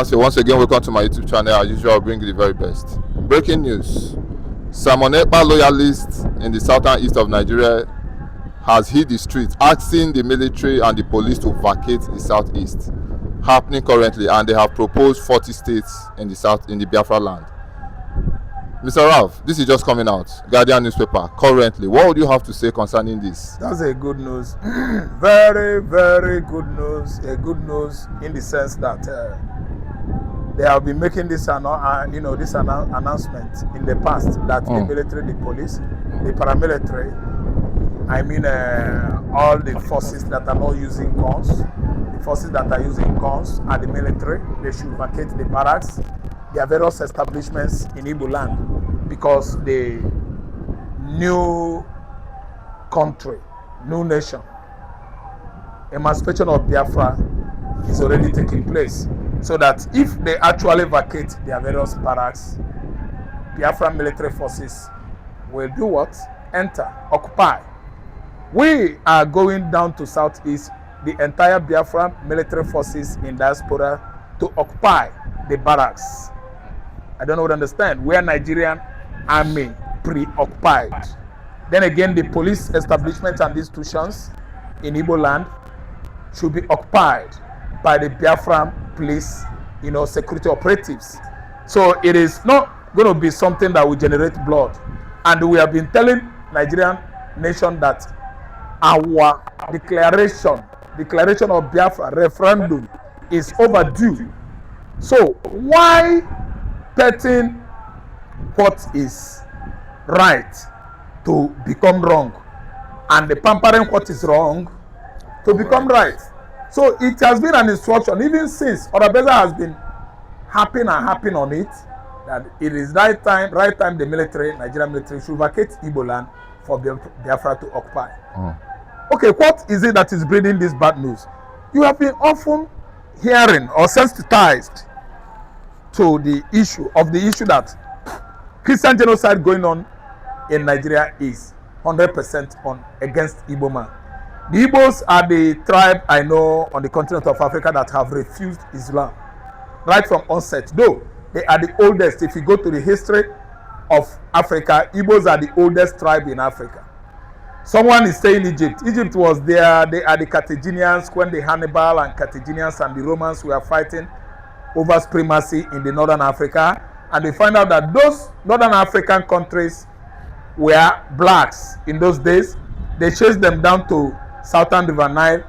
So once again, welcome to my YouTube channel. As usual, I'll bring you the very best. Breaking news. Ekpa Loyalist in the southern east of Nigeria has hit the streets asking the military and the police to vacate the southeast, happening currently, and they have proposed 40 states in the south, in the Biafra land. Mr. Ralph, this is just coming out, Guardian newspaper, currently. What would you have to say concerning this? That's a good news. Very, very good news. A good news in the sense that they have been making this, this announcement in the past that the military, the police, the paramilitary, I mean all the forces that are not using guns, the forces that are using guns are the military. They should vacate the barracks. There are various establishments in Igbo land because the new country, new nation, emancipation of Biafra is already taking place. So that if they actually vacate their various barracks, Biafra military forces will do what? Enter, occupy. We are going down to southeast, the entire Biafra military forces in diaspora to occupy the barracks. I don't know what to understand. Where Nigerian army preoccupied. Then again, the police establishments and institutions in Igbo land should be occupied by the Biafran police, security operatives. So it is not going to be something that will generate blood. And we have been telling Nigerian nation that our declaration of Biafra referendum is overdue. So why petting what is right to become wrong and the pampering what is wrong to become right? So it has been an instruction even since Orabeza has been harping on it that it is right time the military, Nigerian military should vacate Igbo land for Biafra to occupy. Okay, what is it that is bringing this bad news? You have been often hearing or sensitized to the issue that Christian genocide going on in Nigeria is 100% on against Igbo man. The Igbos are the tribe I know on the continent of Africa that have refused Islam right from onset. Though they are the oldest. If you go to the history of Africa, Igbos are the oldest tribe in Africa. Someone is saying Egypt. Egypt was there. They are the Carthaginians when the Hannibal and Carthaginians and the Romans were fighting over supremacy in the northern Africa, and they find out that those northern African countries were blacks in those days. They chased them down to southern River Nile,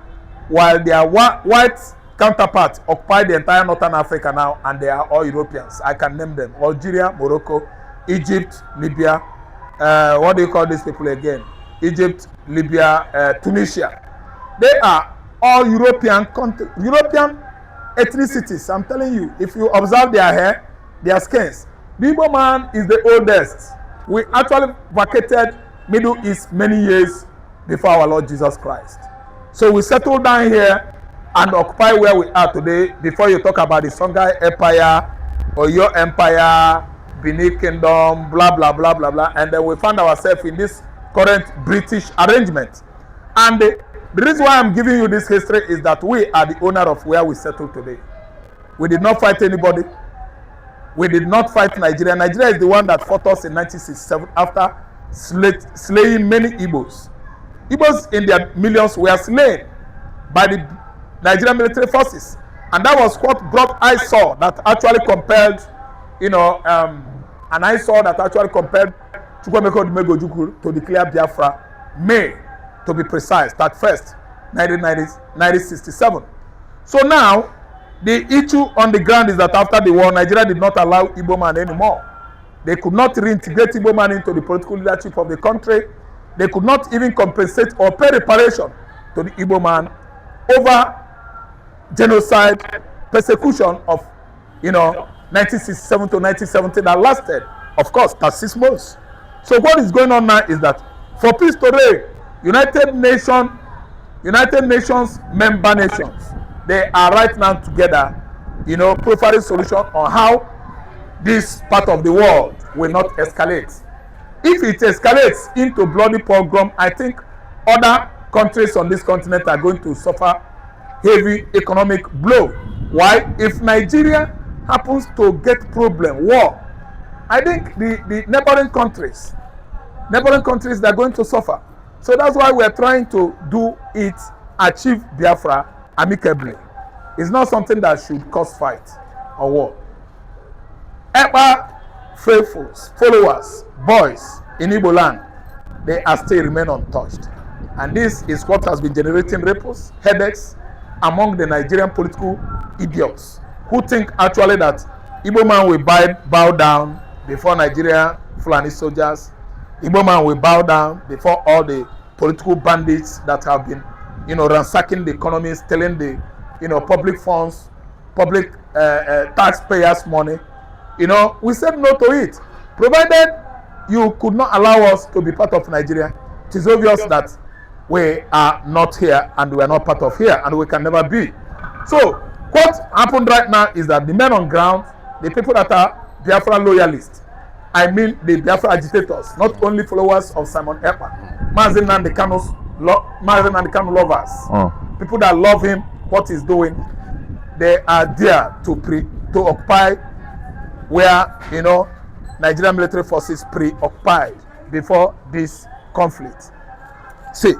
while their white counterparts occupy the entire northern Africa now, and they are all Europeans. I can name them: Algeria, Morocco, Egypt, Libya. What do you call these people again? Egypt, Libya, Tunisia. They are all European ethnicities. I'm telling you, if you observe their hair, their skins, the Igbo man is the oldest. We actually vacated Middle East many years before our Lord Jesus Christ. So we settled down here and occupy where we are today before you talk about the Songhai Empire or your empire, Benin Kingdom, blah, blah, blah, blah, blah. And then we found ourselves in this current British arrangement. And the reason why I'm giving you this history is that we are the owner of where we settled today. We did not fight anybody. We did not fight Nigeria. Nigeria is the one that fought us in 1967 after slaying many Igbos. Igbos in their millions were slain by the Nigerian military forces. And that was what brought ISOR that actually compelled, Chukwemeka Odumegwu to declare Biafra May, to be precise, 31st, 1967. So now, the issue on the ground is that after the war, Nigeria did not allow Igbo man anymore. They could not reintegrate Igbo man into the political leadership of the country. They could not even compensate or pay reparation to the Igbo man over genocide, persecution of, 1967 to 1970 that lasted, of course, 36 months. So what is going on now is that for peace to reign, United Nations member nations, they are right now together, providing solution on how this part of the world will not escalate. If it escalates into bloody pogrom, I think other countries on this continent are going to suffer heavy economic blow. Why? If Nigeria happens to get problem, war, I think the neighboring countries are going to suffer. So that's why we're trying to do it, achieve Biafra amicably. It's not something that should cause fight or war. Ekpa faithfuls, followers, boys in Igbo land, they are still remain untouched. And this is what has been generating ripples, headaches among the Nigerian political idiots who think actually that Igbo man will bow down before Nigeria Fulani soldiers. Igbo man will bow down before all the political bandits that have been, ransacking the economy, stealing the, public funds, public taxpayers' money. We said no to it. Provided you could not allow us to be part of Nigeria, it is obvious that we are not here and we are not part of here and we can never be. So what happened right now is that the men on ground, the people that are Biafra loyalists, I mean the Biafra agitators, not only followers of Simon Ekpa, Mazi Nnamdi Kanu lovers, people that love him, what he's doing, they are there to occupy where Nigerian military forces preoccupied before this conflict. See,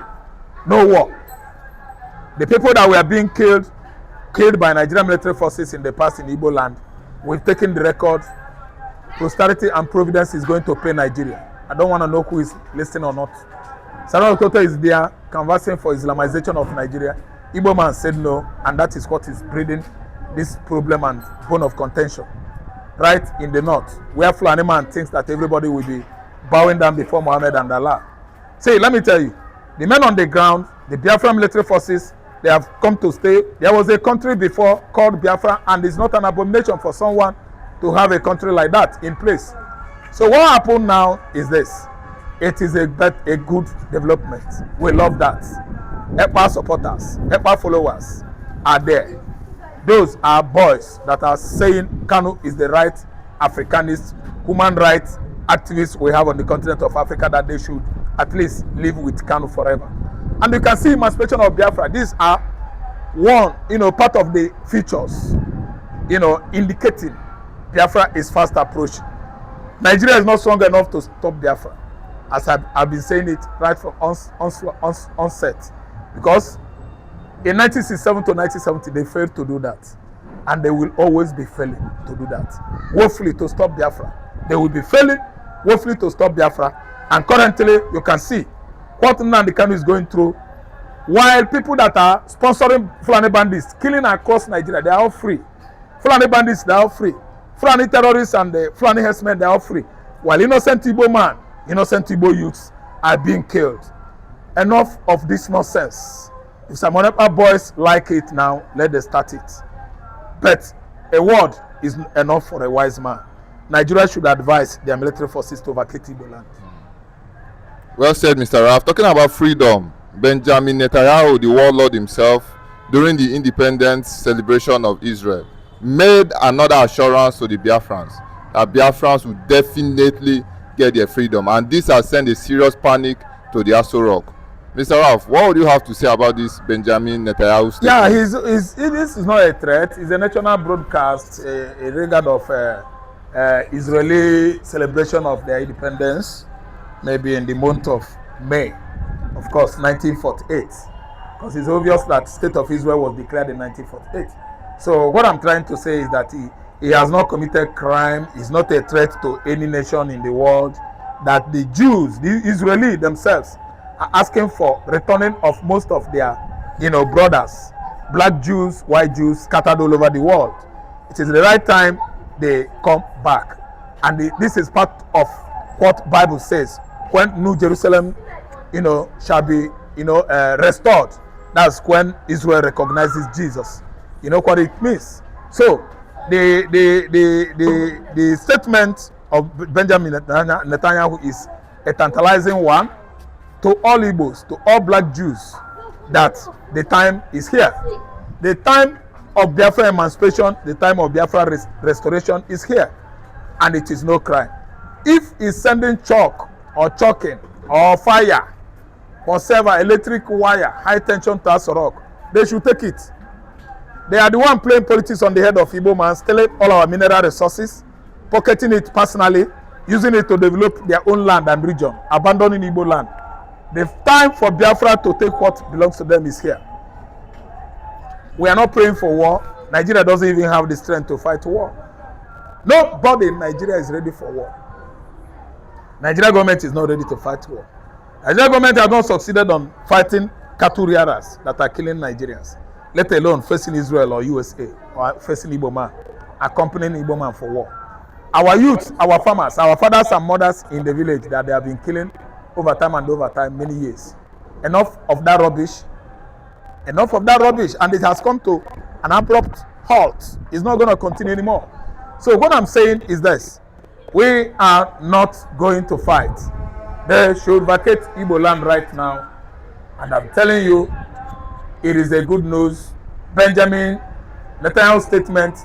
no war. The people that were being killed by Nigerian military forces in the past in Igbo land, we've taken the record. Prosperity and Providence is going to pay Nigeria. I don't want to know who is listening or not. Samuel Okoto is there canvassing for Islamization of Nigeria. Igbo man said no, and that is what is breeding this problem and bone of contention. Right in the north, where Fulani man thinks that everybody will be bowing down before Muhammad and Allah. See, let me tell you, the men on the ground, the Biafra military forces, they have come to stay. There was a country before called Biafra, and it's not an abomination for someone to have a country like that in place. So what happened now is this. It is a good development. We love that. Ekpa supporters, Ekpa followers are there. Those are boys that are saying Kanu is the right Africanist, human rights activists we have on the continent of Africa, that they should at least live with Kanu forever. And you can see emancipation of Biafra. These are part of the features, indicating Biafra is fast approaching. Nigeria is not strong enough to stop Biafra, as I've been saying it right from onset. Because in 1967 to 1970, they failed to do that. And they will always be failing to do that. Woefully to stop Biafra. They will be failing woefully to stop Biafra. And currently, you can see what Nnamdi Kanu is going through. While people that are sponsoring Fulani bandits, killing across Nigeria, they are all free. Fulani bandits, they are all free. Fulani terrorists and the Fulani herdsmen, they are all free. While innocent Igbo youths are being killed. Enough of this nonsense. If some other boys like it now, let them start it. But a word is enough for a wise man. Nigeria should advise their military forces to vacate Igbo land. Well said, Mr. Raf. Talking about freedom, Benjamin Netanyahu, the warlord himself, during the independence celebration of Israel, made another assurance to the Biafrans that Biafrans will definitely get their freedom, and this has sent a serious panic to the Aso Rock. Mr. Ralph, what would you have to say about this Benjamin Netanyahu statement? Yeah, this is not a threat. It's a national broadcast, a regard of Israeli celebration of their independence, maybe in the month of May, of course, 1948. Because it's obvious that State of Israel was declared in 1948. So what I'm trying to say is that he has not committed crime. He's not a threat to any nation in the world. That the Jews, the Israeli themselves, are asking for returning of most of their, brothers, black Jews, white Jews, scattered all over the world. It is the right time they come back, and this is part of what Bible says when New Jerusalem, shall be, restored. That's when Israel recognizes Jesus. You know what it means. So the statement of Benjamin Netanyahu is a tantalizing one to all Igbos, to all black Jews, that the time is here. The time of Biafra emancipation, the time of Biafra restoration is here, and it is no crime. If he's sending chalk or chalking or fire or server electric wire, high tension to Aso Rock, they should take it. They are the one playing politics on the head of Igbo man, stealing all our mineral resources, pocketing it personally, using it to develop their own land and region, abandoning Igbo land. The time for Biafra to take what belongs to them is here. We are not praying for war. Nigeria doesn't even have the strength to fight war. Nobody in Nigeria is ready for war. Nigeria government is not ready to fight war. Nigeria government has not succeeded on fighting cattle rearers that are killing Nigerians, let alone facing Israel or USA or facing Igbo man, accompanying Igbo man for war. Our youth, our farmers, our fathers and mothers in the village that they have been killing over time, many years. Enough of that rubbish. Enough of that rubbish, and it has come to an abrupt halt. It's not going to continue anymore. So what I'm saying is this: we are not going to fight. They should vacate Igbo land right now, and I'm telling you, it is a good news. Benjamin Netanyahu's statement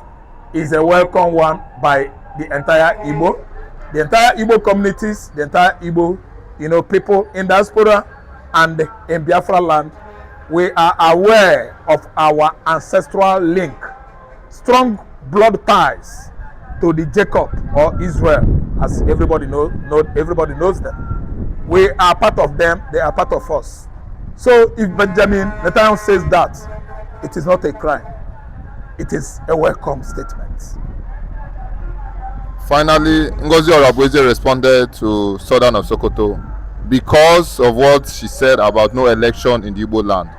is a welcome one by the entire Igbo communities, the entire Igbo, people in diaspora and in Biafra land. We are aware of our ancestral link, strong blood ties to the Jacob or Israel, as everybody knows them. We are part of them, they are part of us. So if Benjamin Netanyahu says that, it is not a crime. It is a welcome statement. Finally, Ngozi Orabweze responded to Southern of Sokoto because of what she said about no election in the Igbo land.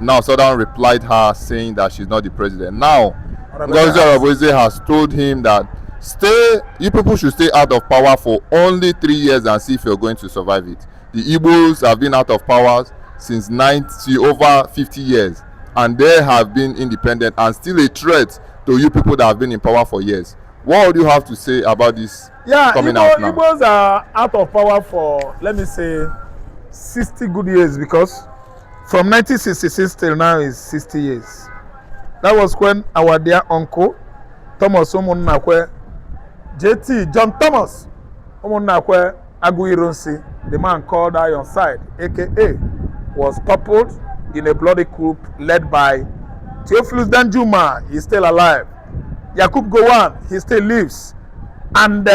Now Southern replied her saying that she's not the president. Now Ngozi Orabweze has told him that you people should stay out of power for only 3 years and see if you're going to survive it. The Igbos have been out of power since over 50 years, and they have been independent and still a threat to you people that have been in power for years. What would you have to say about this coming out now? Igbos are out of power for, let me say, 60 good years, because from 1966 till now is 60 years. That was when our dear uncle, Thomas Omunnakwe, JT, John Thomas Omunnakwe Aguironsi, the man called Ironside, aka, was toppled in a bloody coup led by Theophilus Danjuma. He's still alive. Yakub Gowon, he still lives. And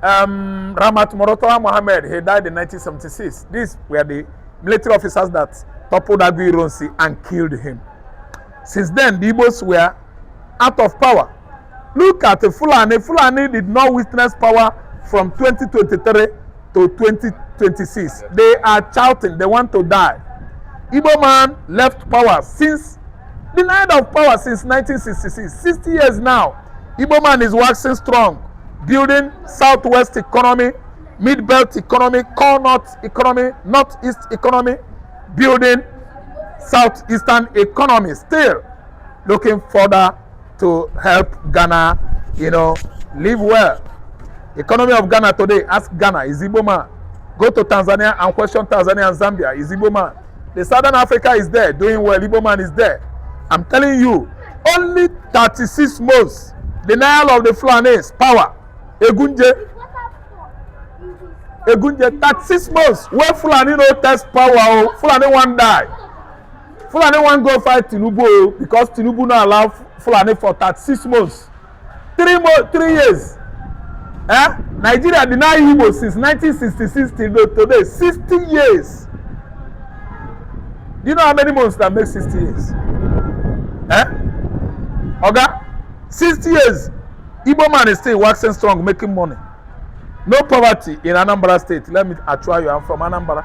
Ramat Morotola Mohammed, he died in 1976. These were the military officers that toppled Aguironsi and killed him. Since then, the Igbos were out of power. Look at the Fulani. Fulani did not witness power from 2023 to 2026. They are shouting, they want to die. Igbo man left power since, denied of power since 1966. 60 years now. Igbo man is waxing strong, building southwest economy, mid-belt economy, core-north economy, northeast economy, building southeastern economy, still looking further to help Ghana, live well. Economy of Ghana today, ask Ghana, is Igbo man. Go to Tanzania and question Tanzania and Zambia, is Igbo man. The Southern Africa is there, doing well, Igbo man is there. I'm telling you, only 36 months, denial of the Fulanis, power. Egunje, 36 months, where Fulani no test power, Fulani one die. Fulani one go fight Tinubu because Tinubu no allow Fulani for 36 months. 3 years. Nigeria deny Igbo since 1966 till today. 60 years. Do you know how many months that makes 60 years? Oga, 60 years. Igbo man is still waxing strong, making money. No poverty in Anambra State. Let me assure you, I'm from Anambra.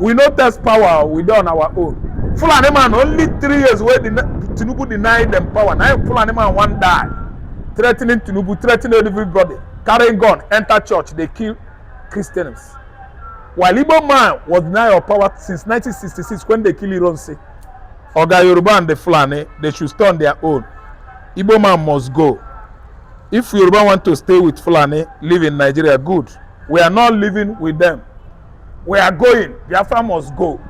We no test power, we do on our own. Fulani man, only 3 years where Tinubu denied them power. Now Fulani man one die. Threatening Tinubu, threatening everybody. Carrying gun, enter church, they kill Christians. While Igbo man was denied of power since 1966 when they kill Ironsi. Oga Yoruba and the Fulani, they should stay on their own. Igbo man must go. If Yoruba want to stay with Fulani, live in Nigeria, good. We are not living with them. We are going. Biafra must go.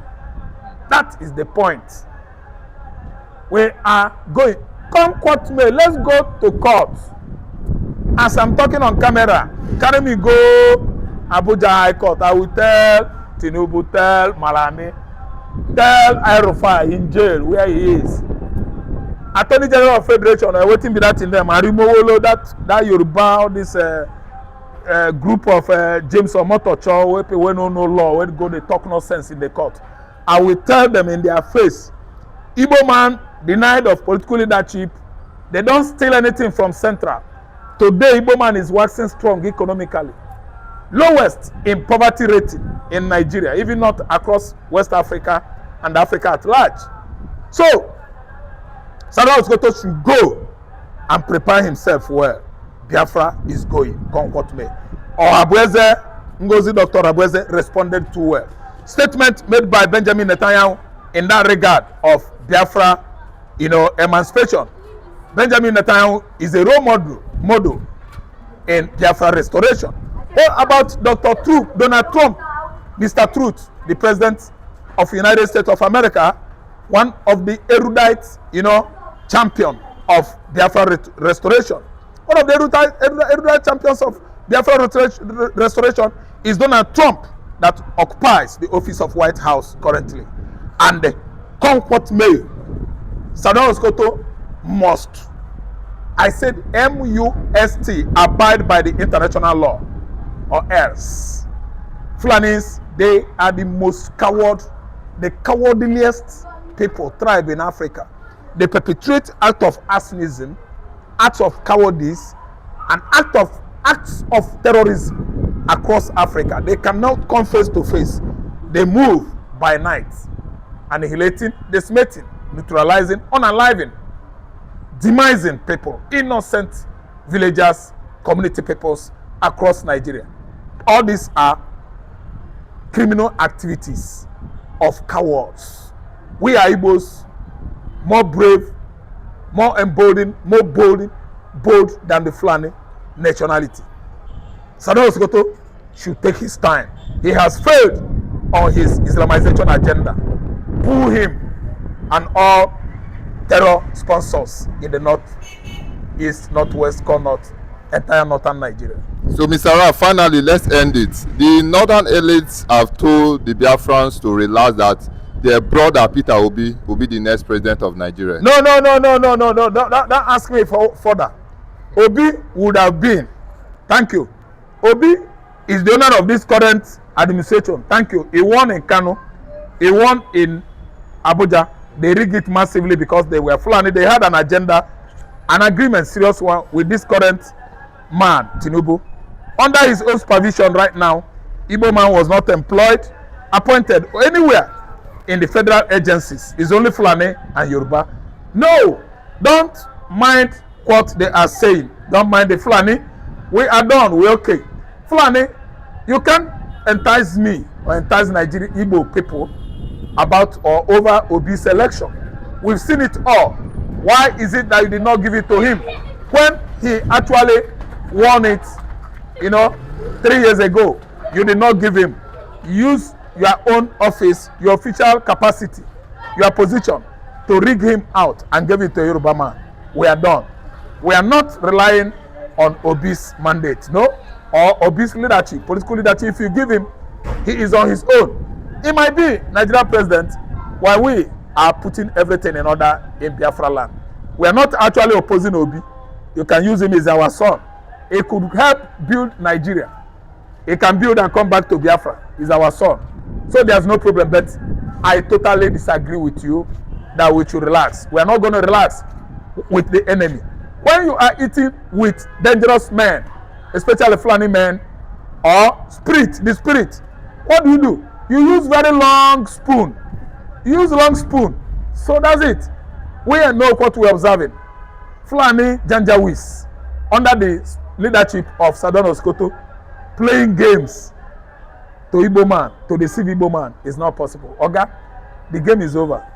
That is the point. We are going. Come court me. Let's go to court. As I'm talking on camera, carry me go Abuja High Court. I will tell Tinubu, tell Malami, tell Arufai in jail where he is. Attorney General of Federation, waiting be that in them. Arimowolo, that Yoruba, all this group of James Omotocho, we no law, we go they talk nonsense in the court. I will tell them in their face, Igbo man denied of political leadership. They don't steal anything from Central. Today, Igbo man is waxing strong economically. Lowest in poverty rating in Nigeria, even not across West Africa and Africa at large. So, Saddam Hussein should go and prepare himself well. Biafra is going, come what may. Or Abueze, Ngozi Dr. Abueze responded too well. Statement made by Benjamin Netanyahu in that regard of Biafra, emancipation. Benjamin Netanyahu is a role model in Biafra restoration. What about Dr. Donald Trump, Mr. Truth, the President of the United States of America, one of the erudite, champion of Biafra restoration. One of the erudite champions of Biafra restoration is Donald Trump, that occupies the office of White House currently. And come what may, Saddam Hussein must, I said MUST, abide by the international law, or else. Fulanis, they are the most the cowardliest tribe in Africa. They perpetrate acts of arsonism, acts of cowardice, and acts of terrorism across Africa. They cannot come face to face. They move by night, annihilating, decimating, neutralizing, unaliving, demising people, innocent villagers, community peoples across Nigeria. All these are criminal activities of cowards. We are Igbos, more brave, more emboldened, more bold than the Fulani nationality. Saddam Hussein should take his time. He has failed on his Islamization agenda. Pull him and all terror sponsors in the north, east, northwest, north, entire northern Nigeria. So, Mr. Raf, finally, let's end it. The northern elites have told the Biafrans to relax, that their brother Peter Obi will be the next president of Nigeria. No. Don't ask me for further. Obi would have been. Thank you. Obi is the owner of this current administration. Thank you. He won in Kano. He won in Abuja. They rigged it massively because they were Fulani. They had an agenda, an agreement, serious one, with this current man, Tinubu. Under his own supervision right now, Igbo man was not employed, appointed anywhere in the federal agencies. It's only Fulani and Yoruba. No, don't mind what they are saying. Don't mind the Fulani. We are done. We're okay. Fulani, you can't entice me or entice Nigerian Igbo people about or over Obi's election. We've seen it all. Why is it that you did not give it to him when he actually won it, 3 years ago? You did not give him. Use your own office, your official capacity, your position to rig him out and give it to a Yoruba man. We are done. We are not relying on Obi's mandate, no, or Obi's leadership, political leadership. If you give him, he is on his own. He might be Nigerian president while we are putting everything in order in Biafra land. We are not actually opposing Obi. You can use him as our son. He could help build Nigeria. He can build and come back to Biafra. He's our son. So there's no problem. But I totally disagree with you that we should relax. We are not going to relax with the enemy. When you are eating with dangerous men, especially Fulani men, or the spirit, what do? You use very long spoon. You use long spoon. So that's it. We know what we are observing. Fulani Janjawis, under the leadership of Saddam Hussein, playing games to Igbo man, to deceive Igbo man, is not possible. Oga, the game is over.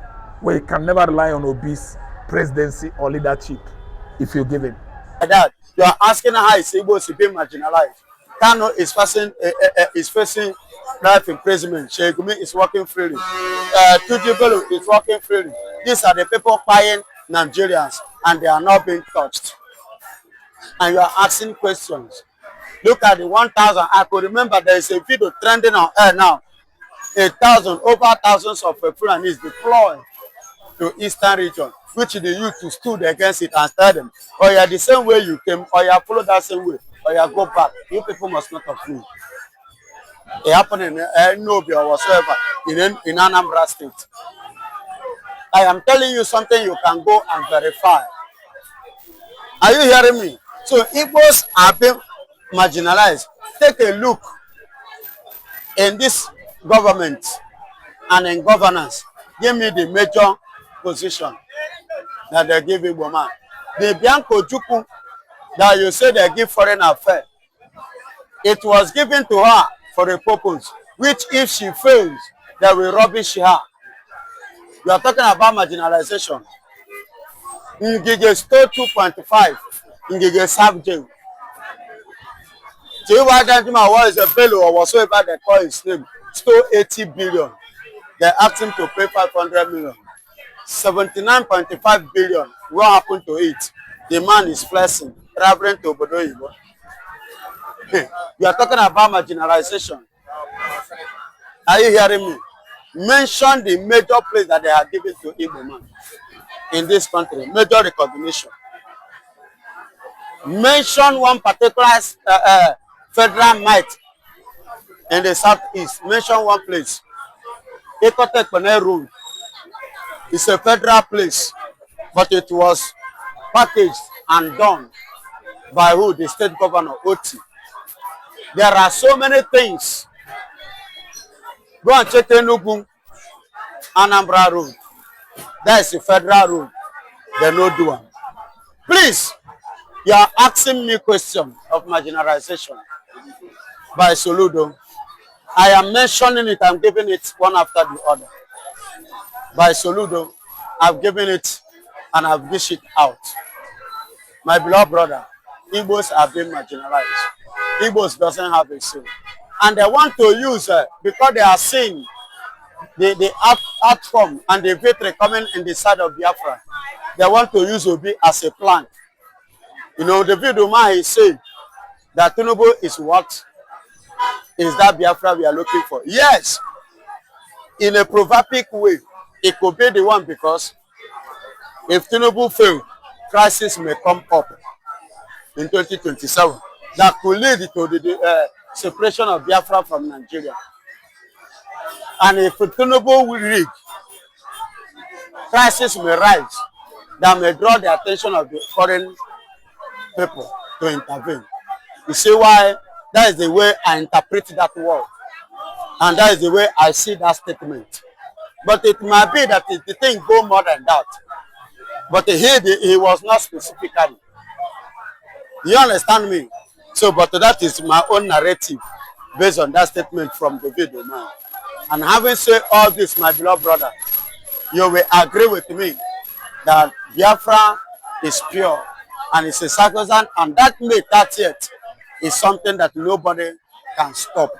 We can never rely on Obi's presidency or leadership if you give it. Like that, you are asking how is Igbo to be marginalized. Kano is facing life imprisonment. Shegumi is working freely. Jubilate is working freely. These are the people buying Nigerians, and they are not being touched. And you are asking questions. Look at the 1,000. I could remember there is a video trending on air now. Over thousands of Fulanis deployed to Eastern region, which the youth stood against it and tell them, oh yeah, the same way you came, or you follow that same way, or you go back. You people must not have flee. It happened in Nobi or whatsoever in Anambra State. I am telling you something you can go and verify. Are you hearing me? So Igbos are being marginalized. Take a look in this government and in governance. Give me the major position that they give Igbo man. The Bianco Juku that you say they give foreign affairs, it was given to her for a purpose, which if she fails, they will rubbish her. You are talking about marginalization. Ngige stole 2.5. Ngige served jail. Jehovah Danjuma was a fellow or whatsoever they call his name, stole 80 billion. They asked him to pay 500 million. 79.5 billion. What happened to it? The man is flexing, traveling to Obodoyibo. You are talking about marginalization. Are you hearing me? Mention the major place that they are given to Igbo man in this country. Major recognition. Mention one particular federal might in the southeast. Mention one place. Ekotekpene Road. It's a federal place, but it was packaged and done by who? The state governor, Oti. There are so many things. Go and check Enugu, Anambra Road. That is a federal road. They no do one. Please, you are asking me question of marginalization by Soludo. I am mentioning it, I'm giving it one after the other. By Soludo, I've given it and I've dished it out. My beloved brother, Igbos are being marginalized. Igbos doesn't have a say. And they want to use, because they are seeing the outcome and the victory coming in the side of Biafra, they want to use Obi as a plan. You know, the video man is saying that Tinubu is what? Is that Biafra we are looking for? Yes, in a proverbic way, it could be the one, because if Tinubu fails, crisis may come up in 2027 that could lead to the separation of Biafra from Nigeria. And if Tinubu will rig, crisis may rise that may draw the attention of the foreign people to intervene. You see why? That is the way I interpret that word. And that is the way I see that statement. But it might be that the thing go more than that. But he was not specifically. You understand me? So, but that is my own narrative based on that statement from the video man. And having said all this, my beloved brother, you will agree with me that Biafra is pure and it's a sacrosanct, and that May 30th is something that nobody can stop.